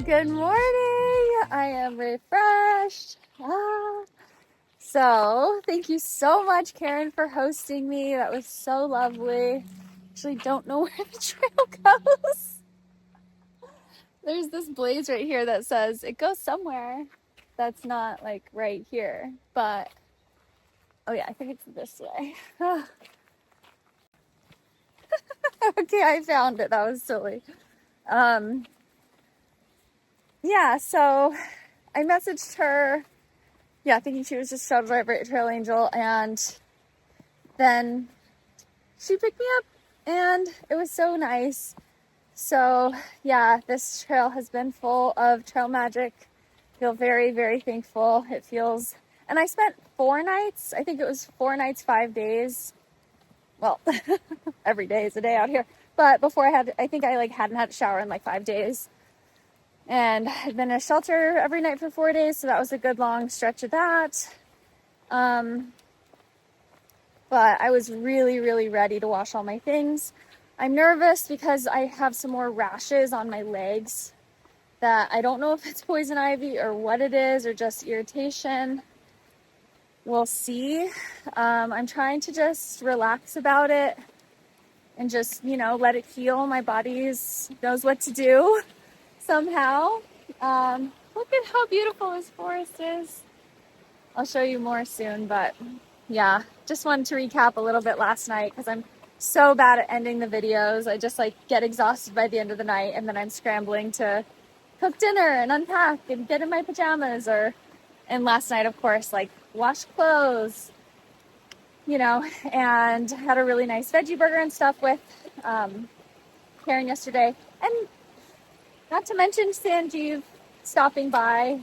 Good morning. I am refreshed. So thank you so much, Karen, for hosting me. That was so lovely. Actually don't know where the trail goes. There's this blaze right here that says it goes somewhere that's not like right here, but oh yeah, I think it's this way. Okay, I found it. That was silly. Yeah, so I messaged her, thinking she was just Trail Trail Angel, and then she picked me up, and it was so nice. So yeah, this trail has been full of trail magic. I feel very, very thankful. It feels, and I spent 4 nights. I think it was 4 nights, 5 days. Well, every day is a day out here. But before I think I hadn't had a shower in 5 days. And I'd been in a shelter every night for 4 days, so that was a good long stretch of that. But I was really, really ready to wash all my things. I'm nervous because I have some more rashes on my legs that I don't know if it's poison ivy or what it is, or just irritation. We'll see. I'm trying to just relax about it and just, let it heal. My body knows what to do somehow. Look at how beautiful this forest is. I'll show you more soon, but yeah, just wanted to recap a little bit last night because I'm so bad at ending the videos. I just get exhausted by the end of the night, and then I'm scrambling to cook dinner and unpack and get in my pajamas, and last night, of course, wash clothes, and had a really nice veggie burger and stuff with Karen yesterday. And not to mention Sanjeev stopping by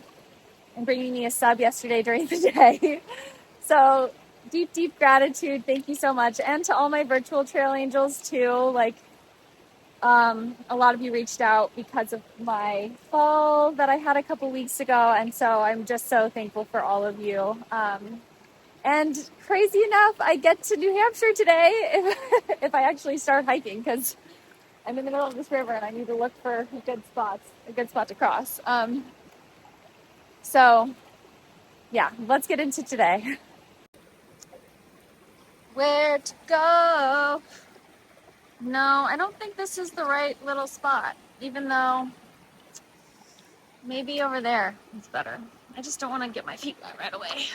and bringing me a sub yesterday during the day. So deep, deep gratitude. Thank you so much. And to all my virtual trail angels too. A lot of you reached out because of my fall that I had a couple weeks ago. And so I'm just so thankful for all of you. And crazy enough, I get to New Hampshire today if I actually start hiking, because I'm in the middle of this river and I need to look for a good spot to cross. So yeah, let's get into today. Where to go? No, I don't think this is the right little spot, even though maybe over there is better. I just don't want to get my feet wet right away.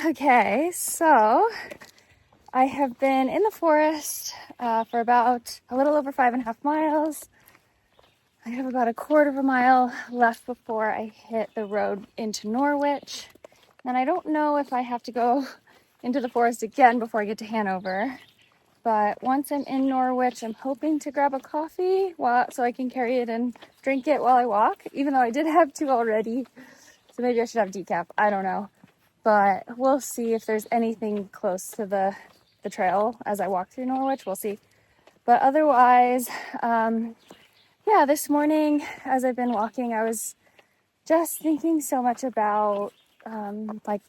Okay, so I have been in the forest for about a little over 5.5 miles. I have about a quarter of a mile left before I hit the road into Norwich. And I don't know if I have to go into the forest again before I get to Hanover. But once I'm in Norwich, I'm hoping to grab a coffee so I can carry it and drink it while I walk, even though I did have 2 already. So maybe I should have decaf. I don't know. But we'll see if there's anything close to the trail as I walk through Norwich. We'll see. But otherwise, this morning as I've been walking, I was just thinking so much about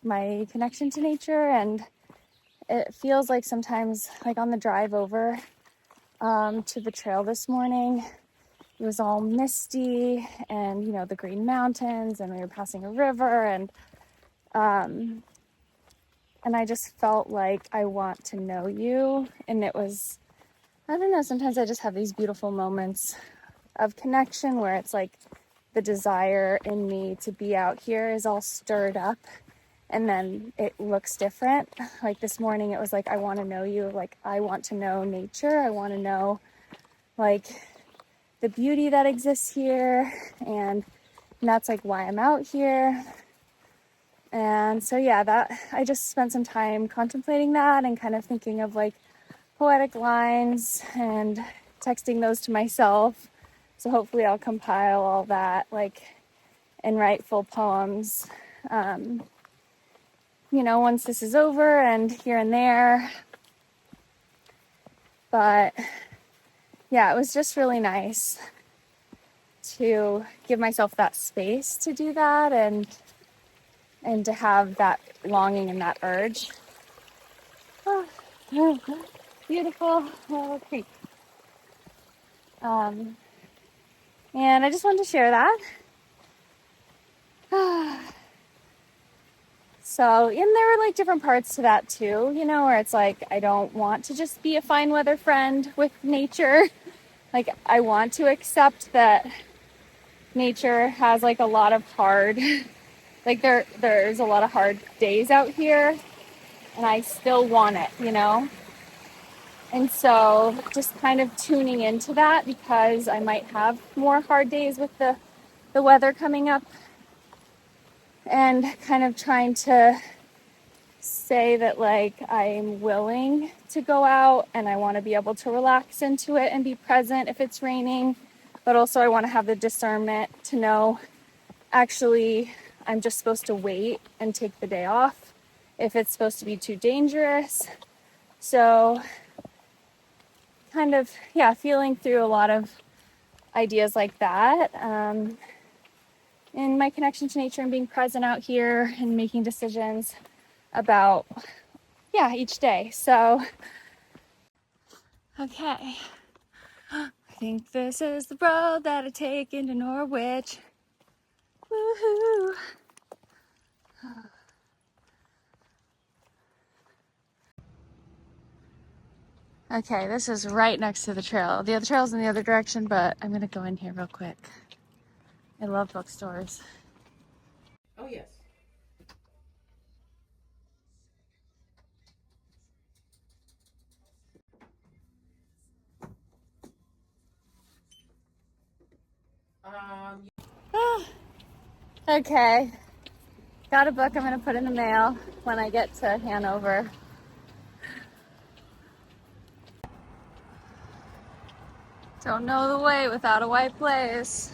my connection to nature, and it feels like sometimes on the drive over to the trail this morning, it was all misty and the green mountains, and we were passing a river, and I just felt like I want to know you. And it was, I don't know, sometimes I just have these beautiful moments of connection where it's the desire in me to be out here is all stirred up, and then it looks different. This morning it was I want to know you. I want to know nature. I want to know the beauty that exists here, and that's why I'm out here. And so that I just spent some time contemplating that and kind of thinking of poetic lines and texting those to myself. So hopefully I'll compile all that and write full poems. you know, once this is over and here and there. But yeah, it was just really nice to give myself that space to do that and to have that longing and that urge. Oh, beautiful creek. And I just wanted to share that. So, and there were like different parts to that too, you know, where it's like, I don't want to just be a fine weather friend with nature. Like, I want to accept that nature has like a lot of hard, like there's a lot of hard days out here, and I still want it, you know? And so just kind of tuning into that, because I might have more hard days with the weather coming up, and kind of trying to say that like I'm willing to go out and I want to be able to relax into it and be present if it's raining, but also I want to have the discernment to know actually I'm just supposed to wait and take the day off if it's supposed to be too dangerous. So kind of, yeah, feeling through a lot of ideas like that, in my connection to nature and being present out here and making decisions about, yeah, each day. So, okay. I think this is the road that I take into Norwich. Woohoo! Okay, this is right next to the trail. The other trail's in the other direction, but I'm gonna go in here real quick. I love bookstores. Oh, yes. Okay, got a book I'm gonna put in the mail when I get to Hanover. Don't know the way without a white place.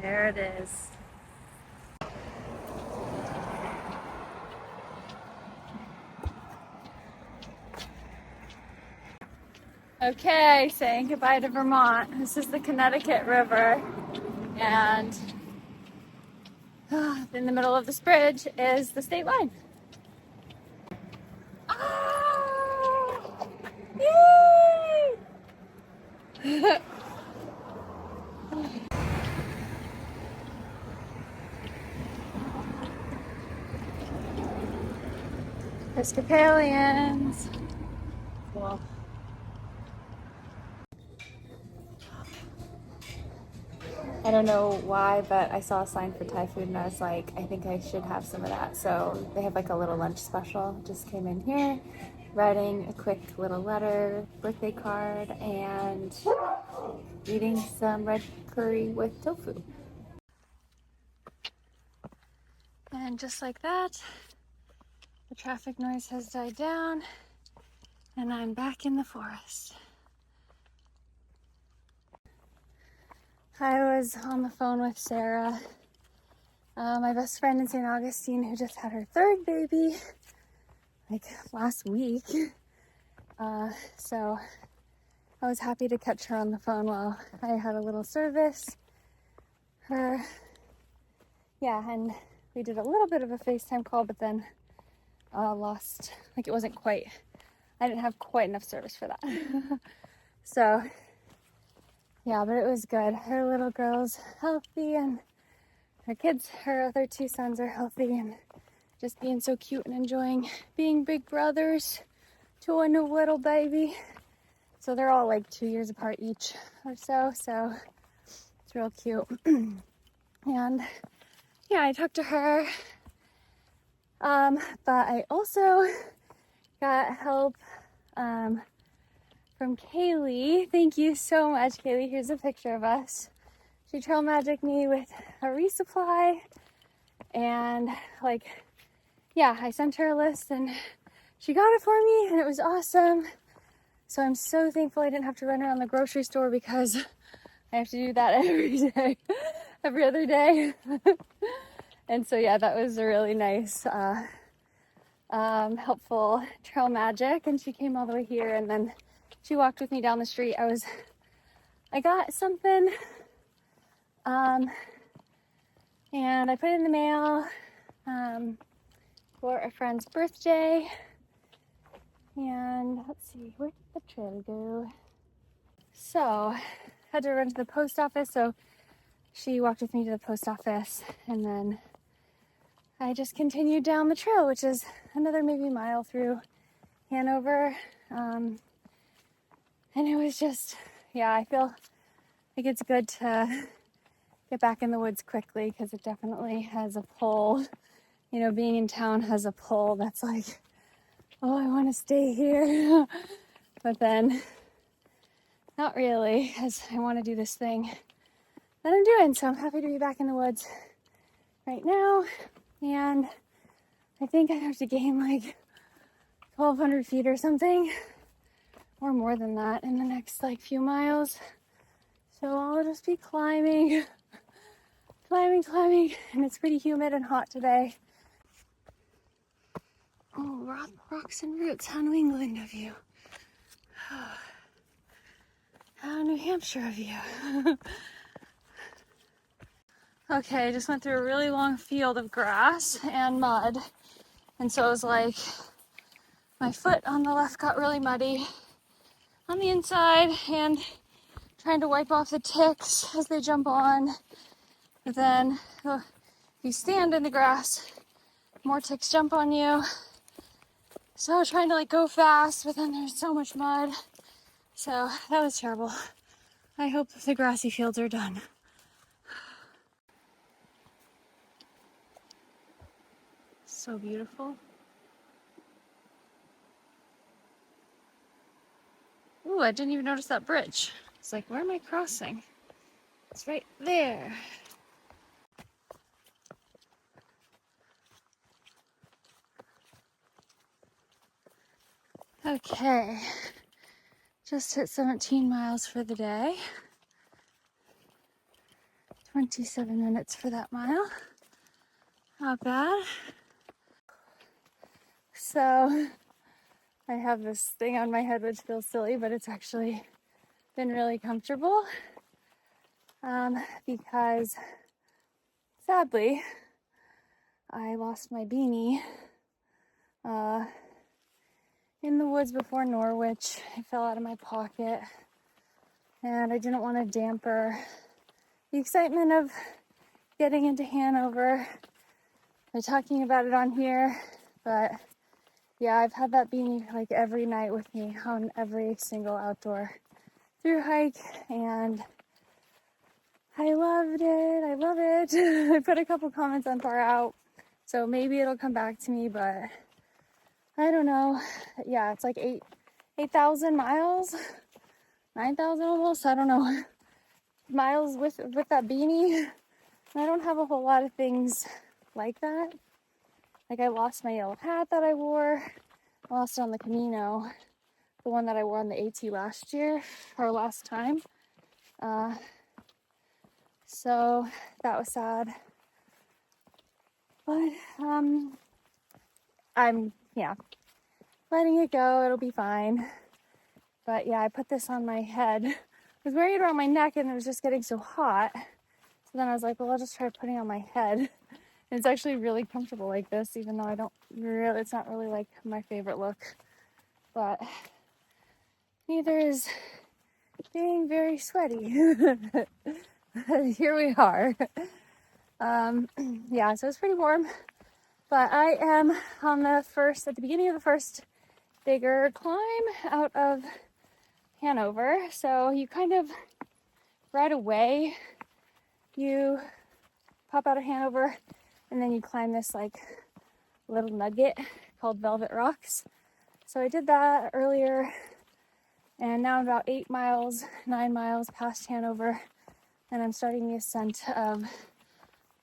There it is. Okay, saying goodbye to Vermont. This is the Connecticut River, and in the middle of this bridge is the state line. Ah! Yay! Episcopalians. Cool. I don't know why, but I saw a sign for Thai food and I was like, I think I should have some of that. So they have like a little lunch special. Just came in here, writing a quick little letter, birthday card, and eating some red curry with tofu. And just like that, the traffic noise has died down and I'm back in the forest. I was on the phone with Sarah, my best friend in St. Augustine, who just had her third baby like last week. So I was happy to catch her on the phone while I had a little service. And we did a little bit of a FaceTime call, but then lost, like it wasn't quite, I didn't have quite enough service for that. So yeah, but it was good. Her little girl's healthy and her kids, her other two sons are healthy and just being so cute and enjoying being big brothers to a new little baby. So they're all like 2 years apart each or so. So it's real cute. And yeah, I talked to her. But I also got help from Kaylee. Thank you so much, Kaylee. Here's a picture of us. She trail magicked me with a resupply, and like, yeah, I sent her a list and she got it for me and it was awesome. So I'm so thankful I didn't have to run around the grocery store, because I have to do that every day, every other day. And so yeah, that was a really nice, helpful trail magic. And she came all the way here, and then she walked with me down the street. I got something, and I put it in the mail, for a friend's birthday. And let's see, where did the trail go? So, had to run to the post office, so she walked with me to the post office, and then I just continued down the trail, which is another maybe mile through Hanover. And it was just, yeah, I feel like it's good to get back in the woods quickly, because it definitely has a pull. You know, being in town has a pull that's like, oh, I want to stay here. But then, not really, as I want to do this thing that I'm doing. So I'm happy to be back in the woods right now. And I think I have to gain like 1,200 feet or something, or more than that, in the next like few miles. So I'll just be climbing, and it's pretty humid and hot today. Oh, rocks and roots. How New England of you. How New Hampshire of you. Okay, I just went through a really long field of grass and mud. And so it was like, my foot on the left got really muddy on the inside, and trying to wipe off the ticks as they jump on. But then if you stand in the grass, more ticks jump on you. So I was trying to like go fast, but then there's so much mud. So that was terrible. I hope the grassy fields are done. So beautiful. Ooh, I didn't even notice that bridge. It's like, where am I crossing? It's right there. Okay, just hit 17 miles for the day. 27 minutes for that mile. Not bad. So I have this thing on my head which feels silly, but it's actually been really comfortable, because sadly I lost my beanie in the woods before Norwich. It fell out of my pocket, and I didn't want to damper the excitement of getting into Hanover by talking about it on here. But yeah, I've had that beanie like every night with me on every single outdoor through hike, and I loved it. I love it. I put a couple comments on Far Out, so maybe it'll come back to me, but I don't know. Yeah, it's like 8,000 miles, 9,000 almost. I don't know, miles with that beanie. And I don't have a whole lot of things like that. Like, I lost my yellow hat that I wore. I lost it on the Camino, the one that I wore on the AT last year, or last time. So that was sad. But I'm letting it go. It'll be fine. But yeah, I put this on my head. I was wearing it around my neck, and it was just getting so hot. So then I was like, well, I'll just try putting it on my head. And it's actually really comfortable like this, even though it's not really like my favorite look. But neither is being very sweaty. Here we are. Yeah, so it's pretty warm. But I am at the beginning of the first bigger climb out of Hanover. So you kind of, right away, you pop out of Hanover, and then you climb this like little nugget called Velvet Rocks. So I did that earlier, and now I'm about 9 miles past Hanover, and I'm starting the ascent of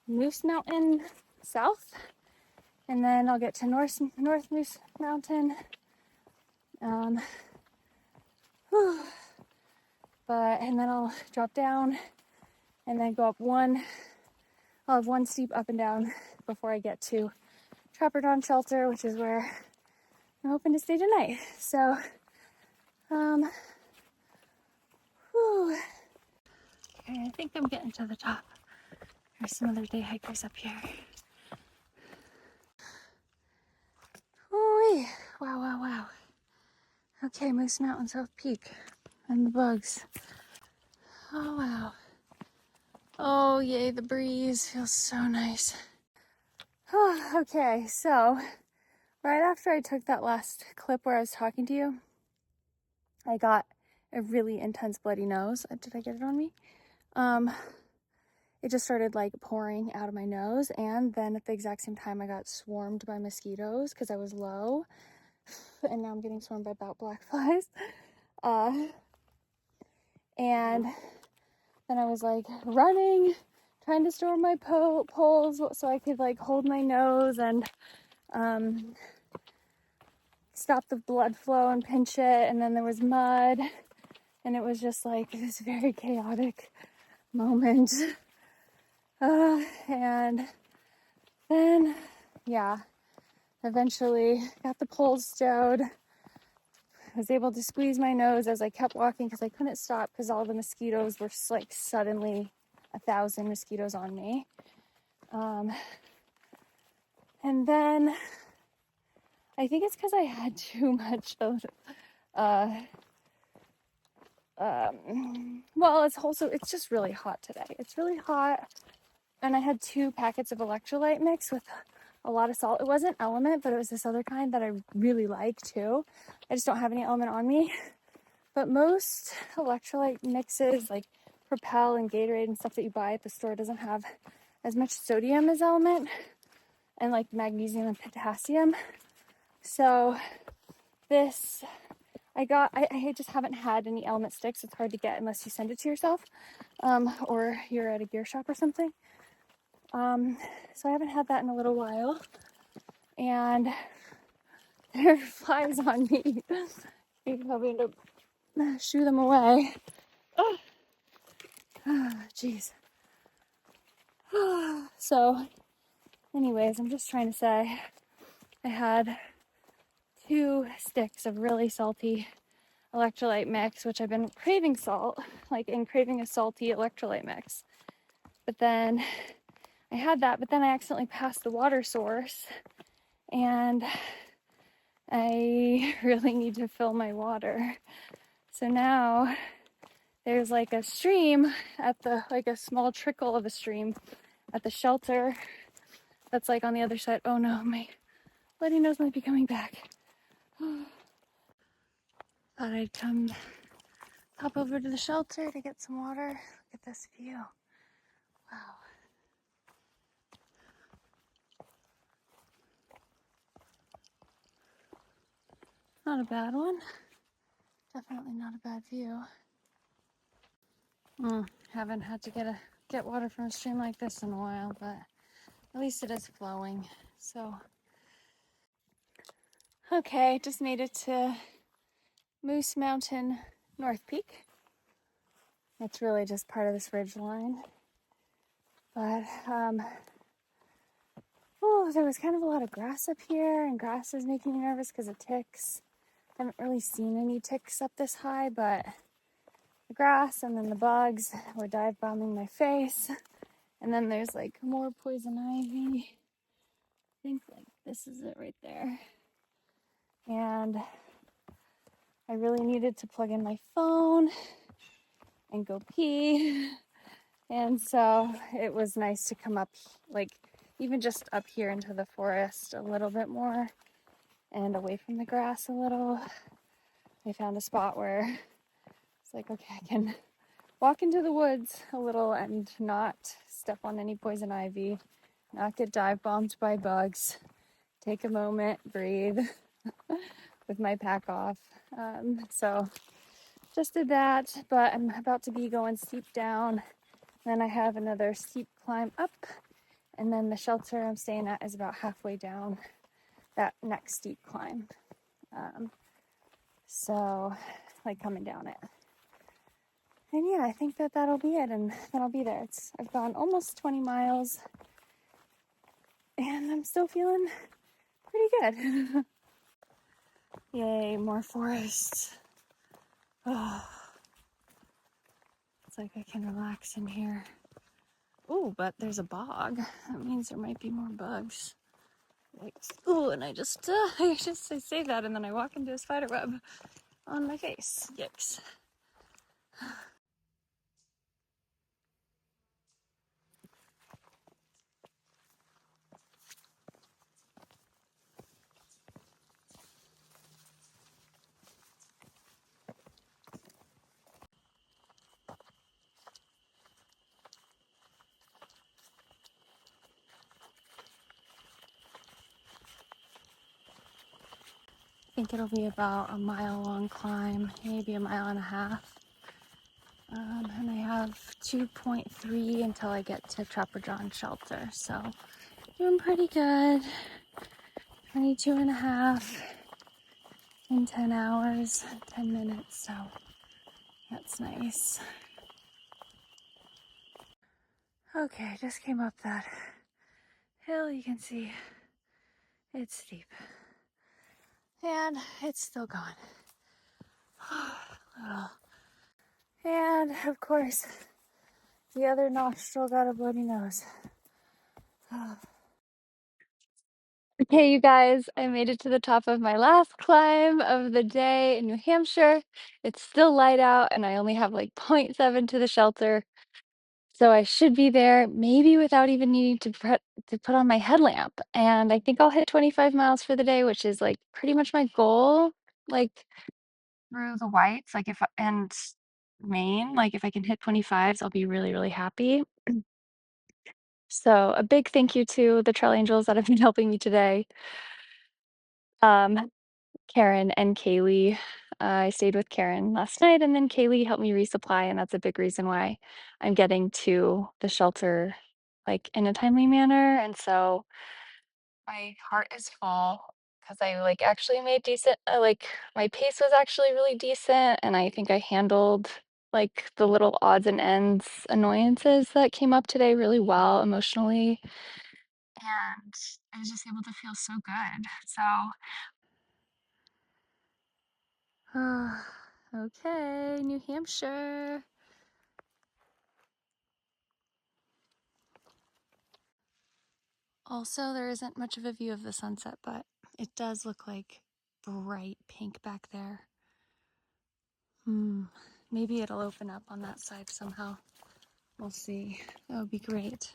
Moose Mountain south, and then I'll get to North Moose Mountain. And then I'll drop down and then go up I'll have one steep up and down before I get to Trapper Dawn Shelter, which is where I'm hoping to stay tonight. So, whew. Okay, I think I'm getting to the top. There's some other day hikers up here. Ooh, wow, wow, wow. Okay, Moose Mountain South Peak and the bugs. Oh, wow. Oh, yay, the breeze feels so nice. Oh, okay, so right after I took that last clip where I was talking to you, I got a really intense bloody nose. Did I get it on me? It just started like pouring out of my nose, and then at the exact same time I got swarmed by mosquitoes because I was low, and now I'm getting swarmed by black flies. And then I was like running, trying to store my poles so I could like hold my nose and stop the blood flow and pinch it. And then there was mud, and it was just like this very chaotic moment. And then, yeah, eventually got the poles stowed. I was able to squeeze my nose as I kept walking because I couldn't stop because all the mosquitoes were like suddenly 1,000 mosquitoes on me. And then I think it's because I had too much of, well, it's just really hot today. It's really hot. And I had 2 packets of electrolyte mix with a lot of salt. It wasn't Element, but it was this other kind that I really like too. I just don't have any Element on me. But most electrolyte mixes like Propel and Gatorade and stuff that you buy at the store doesn't have as much sodium as Element, and like magnesium and potassium. So this, I just haven't had any Element sticks. It's hard to get unless you send it to yourself, or you're at a gear shop or something. So I haven't had that in a little while, and there are flies on me. You can probably end up shoo them away. Oh, jeez. So, anyways, I'm just trying to say I had 2 sticks of really salty electrolyte mix, which I've been craving salt, and craving a salty electrolyte mix. But then I had that, but then I accidentally passed the water source, and I really need to fill my water. So now there's like a stream like a small trickle of a stream at the shelter that's like on the other side. Oh no, my bloody nose might be coming back. Thought I'd come hop over to the shelter to get some water. Look at this view. Wow. Not a bad one. Definitely not a bad view. Haven't had to get water from a stream like this in a while, but at least it is flowing. So, okay, just made it to Moose Mountain North Peak. It's really just part of this ridge line. But, there was kind of a lot of grass up here, and grass is making me nervous because of ticks. I haven't really seen any ticks up this high, but the grass and then the bugs were dive bombing my face. And then there's like more poison ivy. I think like this is it right there. And I really needed to plug in my phone and go pee. And so it was nice to come up, like even just up here into the forest a little bit more and away from the grass a little. I found a spot where it's like, okay, I can walk into the woods a little and not step on any poison ivy, not get dive bombed by bugs, take a moment, breathe with my pack off. So just did that, but I'm about to be going steep down. Then I have another steep climb up, and then the shelter I'm staying at is about halfway down that next steep climb. So like coming down it. And yeah, I think that'll be it, and then I'll be there. I've gone almost 20 miles. and I'm still feeling pretty good. Yay, more forest. Oh, it's like I can relax in here. Oh, but there's a bog. That means there might be more bugs. Yikes. Oh, and I say that and then I walk into a spider web on my face. Yikes. I think it'll be about a mile-long climb, maybe a mile and a half. And I have 2.3 until I get to Trapper John shelter, so doing pretty good. 22 and a half in 10 hours, 10 minutes, so that's nice. Okay, I just came up that hill. You can see it's steep and it's still gone. And of course, the other nostril got a bloody nose. Okay, you guys, I made it to the top of my last climb of the day in New Hampshire. It's still light out and I only have like 0.7 to the shelter. So I should be there maybe without even needing to put on my headlamp. And I think I'll hit 25 miles for the day, which is like pretty much my goal. Like through the whites, and Maine, like if I can hit 25s, I'll be really, really happy. So a big thank you to the trail angels that have been helping me today. Karen and Kaylee. I stayed with Karen last night, and then Kaylee helped me resupply, and that's a big reason why I'm getting to the shelter like in a timely manner. And so my heart is full because I like actually made decent, like my pace was actually really decent, and I think I handled like the little odds and ends annoyances that came up today really well emotionally. And I was just able to feel so good. So okay, New Hampshire. Also, there isn't much of a view of the sunset, but it does look like bright pink back there. Maybe it'll open up on that side somehow. We'll see. That would be great.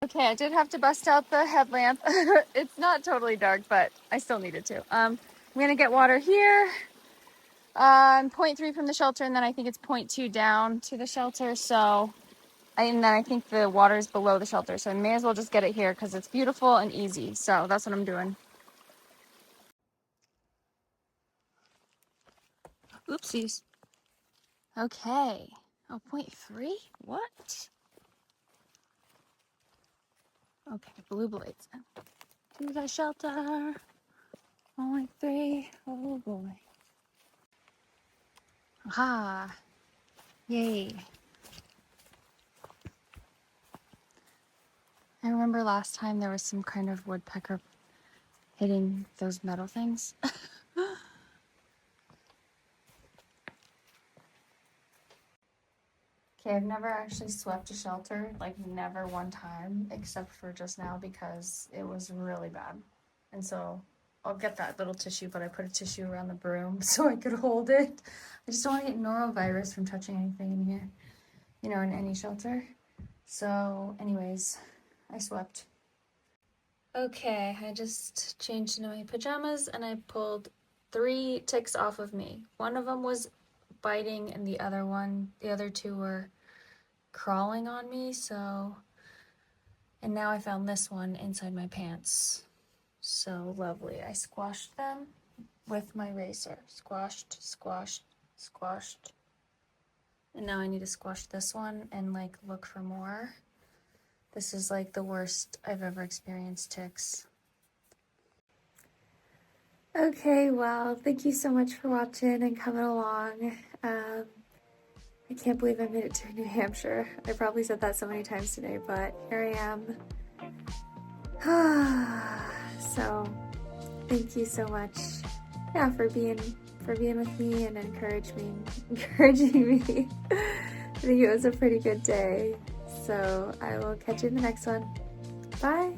Okay, I did have to bust out the headlamp. It's not totally dark, but I still needed to. I'm gonna get water here. 0.3 from the shelter, and then I think it's 0.2 down to the shelter. And then I think the water is below the shelter, so I may as well just get it here because it's beautiful and easy. So that's what I'm doing. Oopsies. Okay. Oh, 0.3? What? Okay, blue blades. To the shelter. 0.3. Oh boy. Aha. Yay. I remember last time there was some kind of woodpecker hitting those metal things. Okay, I've never actually swept a shelter, like never one time, except for just now because it was really bad. And so I'll get that little tissue, but I put a tissue around the broom so I could hold it. I just don't want to get norovirus from touching anything in here, in any shelter. So anyways, I swept. Okay, I just changed into my pajamas and I pulled 3 ticks off of me. One of them was biting and the other 2 were crawling on me, and now I found this one inside my pants. So lovely. I squashed them with my razor. Squashed, squashed, squashed. And now I need to squash this one and like look for more. This is like the worst I've ever experienced ticks. Okay, well, thank you so much for watching and coming along. I can't believe I made it to New Hampshire. I probably said that so many times today, but here I am. So thank you so much, yeah, for being with me and encouraging me. I think it was a pretty good day. So I will catch you in the next one. Bye.